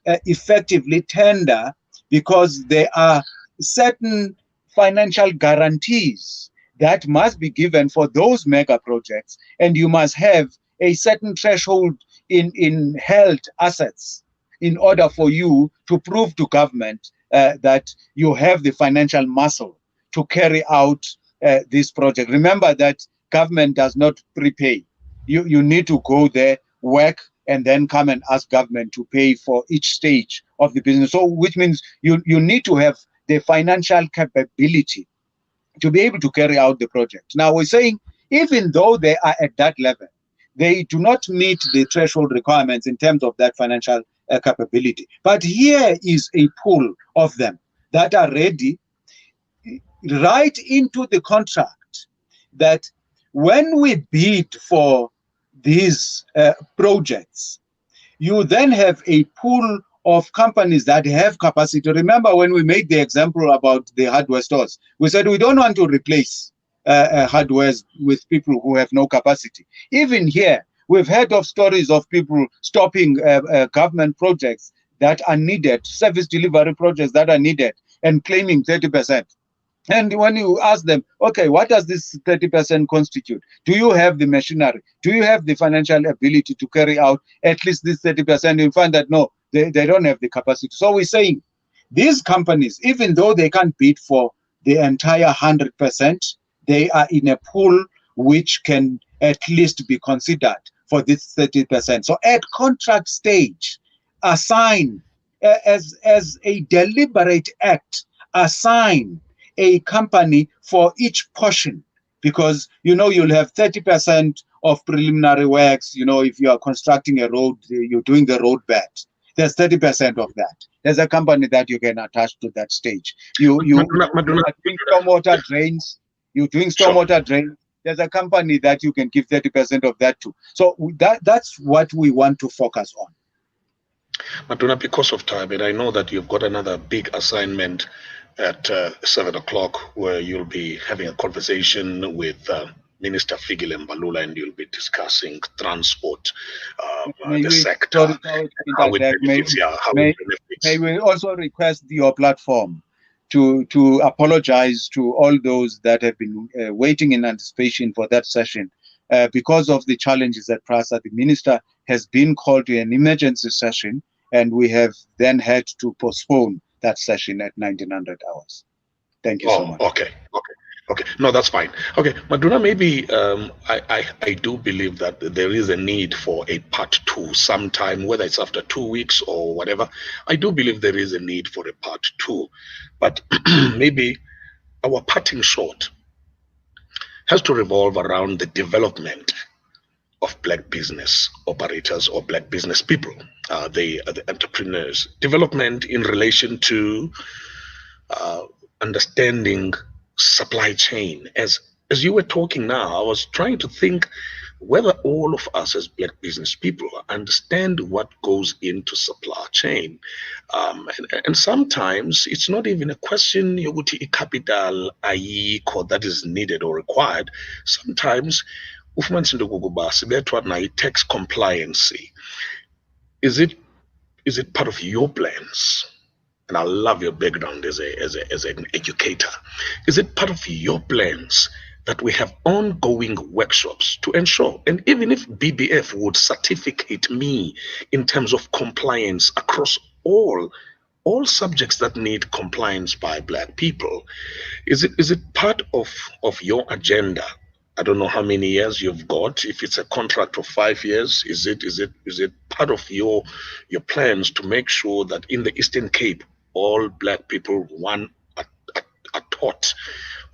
Speaker 2: effectively tender because there are certain financial guarantees that must be given for those mega projects, and you must have a certain threshold in held assets in order for you to prove to government that you have the financial muscle to carry out this project. Remember that government does not prepay. You need to go there, work, and then come and ask government to pay for each stage of the business. So, which means you need to have the financial capability to be able to carry out the project. Now, we're saying, even though they are at that level, they do not meet the threshold requirements in terms of that financial capability. But here is a pool of them that are ready, right into the contract, that when we bid for these projects, you then have a pool of companies that have capacity. Remember when we made the example about the hardware stores, we said we don't want to replace hardware with people who have no capacity. Even here, we've heard of stories of people stopping government projects that are needed, service delivery projects that are needed, and claiming 30%. And when you ask them, okay, what does this 30% constitute? Do you have the machinery? Do you have the financial ability to carry out at least this 30%? You find that no, they don't have the capacity. So we're saying these companies, even though they can't bid for the entire 100%, they are in a pool which can at least be considered for this 30%. So at contract stage, assign as a deliberate act, assign a company for each portion, because you'll have 30% of preliminary works. If you are constructing a road, you're doing the road bed, There's 30% of that. There's a company that you can attach to that stage. You
Speaker 1: Maduna,
Speaker 2: are doing stormwater drains. You're doing
Speaker 1: sure.
Speaker 2: stormwater drains. There's a company that you can give 30% of that to. So that's what we want to focus on.
Speaker 1: Maduna, because of time, and I know that you've got another big assignment at 7 o'clock where you'll be having a conversation with Minister Figile Mbalula, and you'll be discussing transport, the sector, how it benefits.
Speaker 2: May we also request your platform to apologize to all those that have been waiting in anticipation for that session. Because of the challenges at PRASA, the minister has been called to an emergency session, and we have then had to postpone that session at 1900 hours. Thank you so much.
Speaker 1: Okay. No, that's fine. Okay, Maduna, maybe I do believe that there is a need for a part 2 sometime, whether it's after 2 weeks or whatever. I do believe there is a need for a part 2, but maybe our parting shot has to revolve around the development of black business operators or black business people, the entrepreneurs. Development in relation to understanding supply chain. As you were talking now, I was trying to think whether all of us as black business people understand what goes into supply chain. And sometimes it's not even a question yokuthi capital ayikho that is needed or required. Sometimes ufumanise into okokuba sibethwa na tax compliance. Is it part of your plans? And I love your background as an educator. Is it part of your plans that we have ongoing workshops to ensure, and even if BBF would certificate me in terms of compliance across all subjects that need compliance by black people, is it part of your agenda? I don't know how many years you've got. If it's a contract of 5 years, is it part of your plans to make sure that in the Eastern Cape, all black people, one, are taught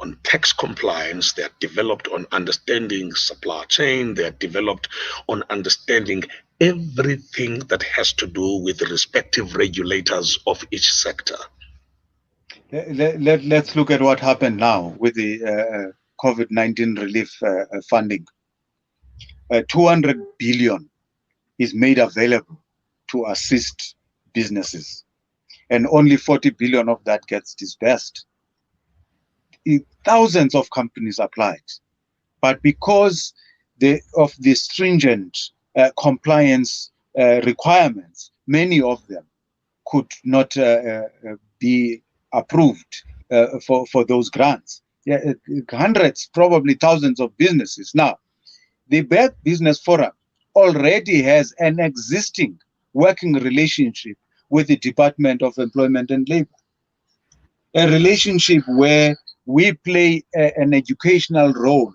Speaker 1: on tax compliance, they are developed on understanding supply chain, they are developed on understanding everything that has to do with the respective regulators of each sector?
Speaker 2: Let's look at what happened now with the COVID-19 relief funding. 200 billion is made available to assist businesses, and only 40 billion of that gets disbursed. Thousands of companies applied, but because of the stringent compliance requirements, many of them could not be approved for those grants. Hundreds, probably thousands of businesses. Now, the Black Business Forum already has an existing working relationship with the Department of Employment and Labor, a relationship where we play an educational role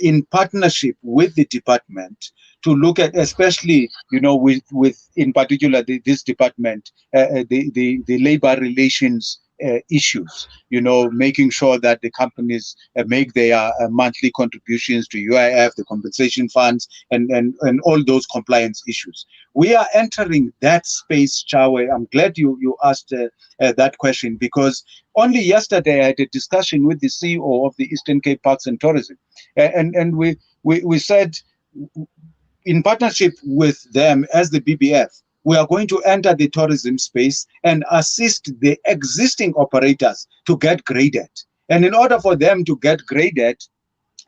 Speaker 2: in partnership with the department to look at, especially, with in particular this department, the labor relations issues, making sure that the companies make their monthly contributions to UIF, the compensation funds, and all those compliance issues. We are entering that space, Chawe. I'm glad you asked that question, because only yesterday I had a discussion with the CEO of the Eastern Cape Parks and Tourism, and we said, in partnership with them as the BBF, we are going to enter the tourism space and assist the existing operators to get graded. And in order for them to get graded,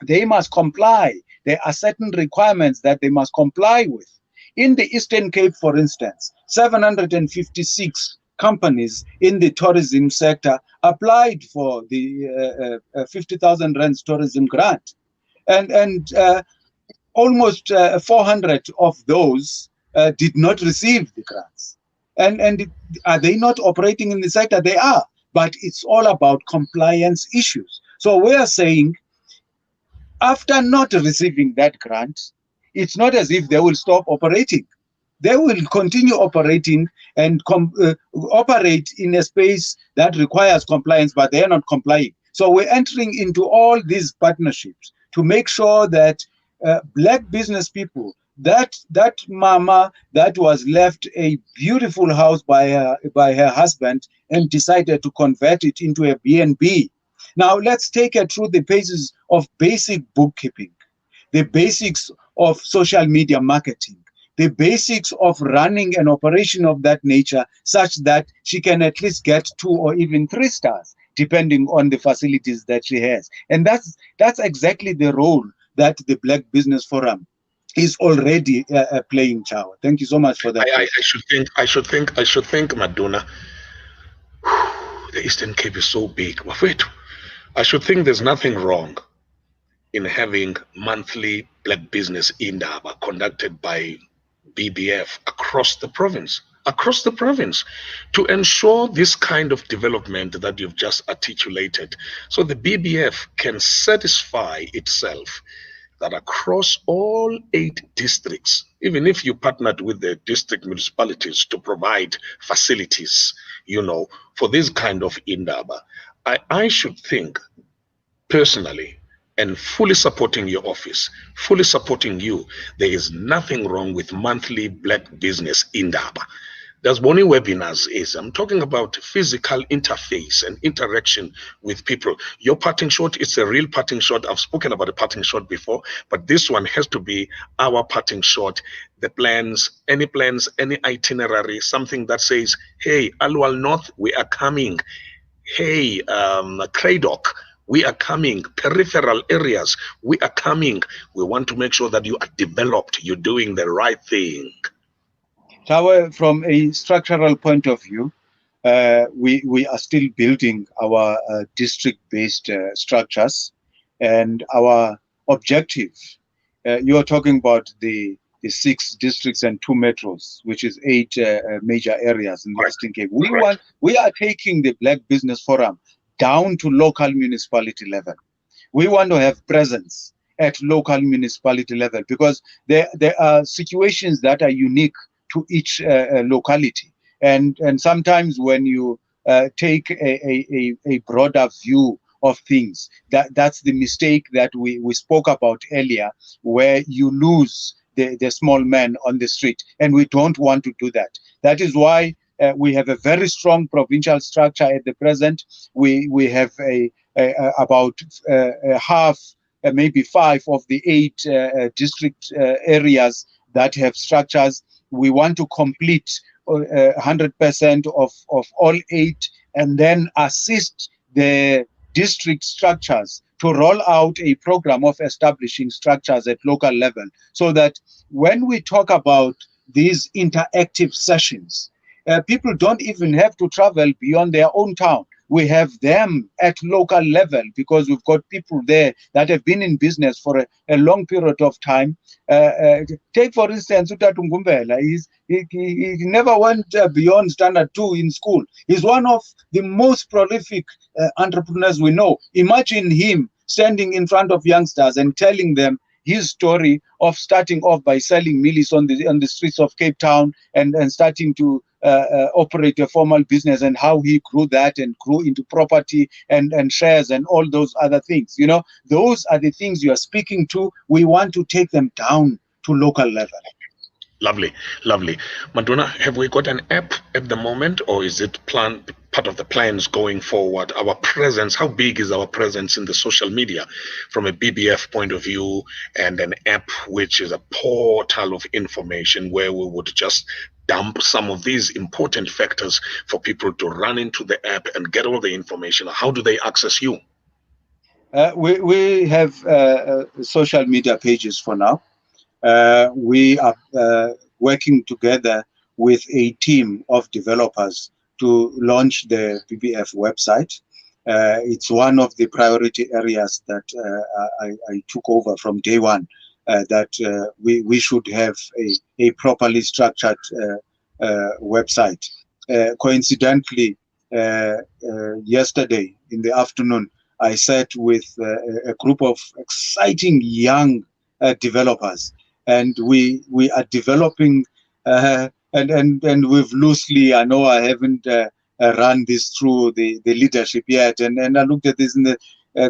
Speaker 2: they must comply. There are certain requirements that they must comply with. In the Eastern Cape, for instance, 756 companies in the tourism sector applied for the 50,000 rands tourism grant. And almost 400 of those did not receive the grants. And are they not operating in the sector? They are, but it's all about compliance issues. So we are saying, after not receiving that grant, it's not as if they will stop operating. They will continue operating and operate in a space that requires compliance, but they are not complying. So we're entering into all these partnerships to make sure that Black business people that mama that was left a beautiful house by her husband and decided to convert it into a B&B. Now let's take her through the pages of basic bookkeeping, the basics of social media marketing, the basics of running an operation of that nature, such that she can at least get 2 or even 3 stars, depending on the facilities that she has. And that's exactly the role that the Black Business Forum is already playing, Chawa. Thank you so much for that
Speaker 1: I
Speaker 2: question.
Speaker 1: should think, Madonna, the Eastern Cape is so big. Wait, I should think there's nothing wrong in having monthly black business indaba conducted by BBF across the province to ensure this kind of development that you've just articulated. So the BBF can satisfy itself that across all 8 districts, even if you partnered with the district municipalities to provide facilities, for this kind of indaba, I should think personally, and fully supporting your office, fully supporting you, there is nothing wrong with monthly black business indaba. There's morning webinars is I'm talking about physical interface and interaction with people. Your parting shot, it's a real parting shot. I've spoken about a parting shot before, but this one has to be our parting shot. The plans, any itinerary, something that says, hey, Alwal North, we are coming. Hey, Cradock, we are coming. Peripheral areas, we are coming. We want to make sure that you are developed. You're doing the right thing.
Speaker 2: However, from a structural point of view, we are still building our district-based structures, and our objective. You are talking about the 6 districts and 2 metros, which is 8 major areas in the Eastern Cape. We are taking the Black Business Forum down to local municipality level. We want to have presence at local municipality level, because there are situations that are unique to each locality. And sometimes when you take a broader view of things, that's the mistake that we spoke about earlier, where you lose the small man on the street. And we don't want to do that. That is why we have a very strong provincial structure at the present. We have about half, maybe 5 of the 8 district areas that have structures. We want to complete 100% of all 8, and then assist the district structures to roll out a program of establishing structures at local level, so that when we talk about these interactive sessions, people don't even have to travel beyond their own town. We have them at local level, because we've got people there that have been in business for a long period of time. Take, for instance, Utatu Ngumbela. He never went beyond standard 2 in school. He's one of the most prolific entrepreneurs we know. Imagine him standing in front of youngsters and telling them his story of starting off by selling mealies on the streets of Cape Town, and starting to operate a formal business, and how he grew that and grew into property and shares and all those other things. Those are the things you are speaking to. We want to take them down to local level.
Speaker 1: Lovely, lovely. Madonna, have we got an app at the moment, or is it part of the plans going forward? Our presence, how big is our presence in the social media from a BBF point of view, and an app which is a portal of information where we would just dump some of these important factors for people to run into the app and get all the information? How do they access you?
Speaker 2: We have social media pages for now. We are working together with a team of developers to launch the BBF website. It's one of the priority areas that I took over from day one, that we should have a properly structured website. Coincidentally, yesterday in the afternoon, I sat with a group of exciting young developers, and we are developing, and we've loosely, I know I haven't run this through the leadership yet, and I looked at this, and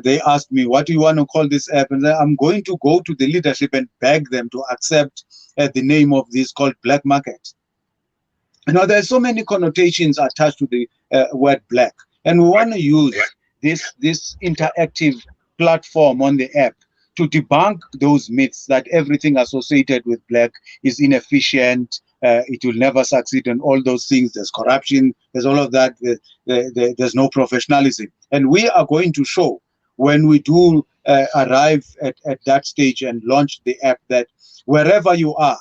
Speaker 2: they asked me, what do you want to call this app? And I'm going to go to the leadership and beg them to accept the name of this called black market. Now, there's so many connotations attached to the word black, and we want to use this interactive platform on the app to debunk those myths that everything associated with black is inefficient, it will never succeed, and all those things. There's corruption, there's all of that, there's no professionalism. And we are going to show when we do arrive at that stage and launch the app that wherever you are,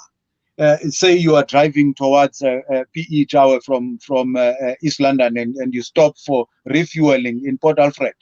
Speaker 2: say you are driving towards PE Tower from East London, and you stop for refueling in Port Alfred,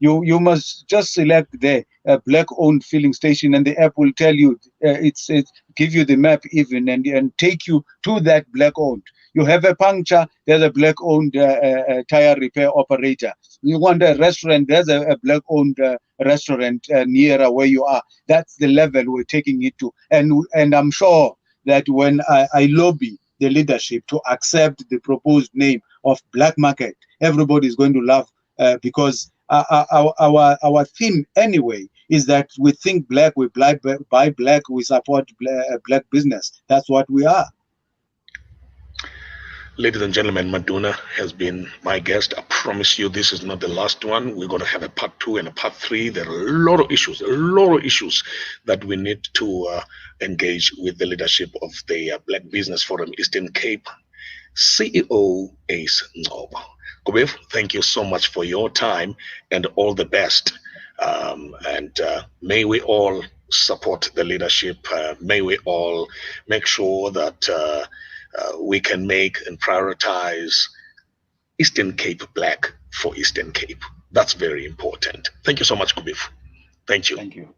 Speaker 2: you must just select the black-owned filling station, and the app will tell you, it's give you the map even, and take you to that black-owned. You have a puncture, there's a black-owned tire repair operator. You want a restaurant, there's a black-owned restaurant nearer where you are. That's the level we're taking it to, and I'm sure that when I lobby the leadership to accept the proposed name of black market, everybody is going to laugh because our theme anyway is that we think black, we buy black, we support black business. That's what we are.
Speaker 1: Ladies and gentlemen, Maduna has been my guest. I promise you this is not the last one. We're going to have a part 2 and a part 3. There are a lot of issues that we need to engage with the leadership of the Black Business Forum Eastern Cape. CEO Ace Ncobo. Kubev, thank you so much for your time and all the best. May we all support the leadership. May we all make sure that we can make and prioritize Eastern Cape Black for Eastern Cape. That's very important. Thank you so much, Kubev. Thank you.
Speaker 2: Thank you.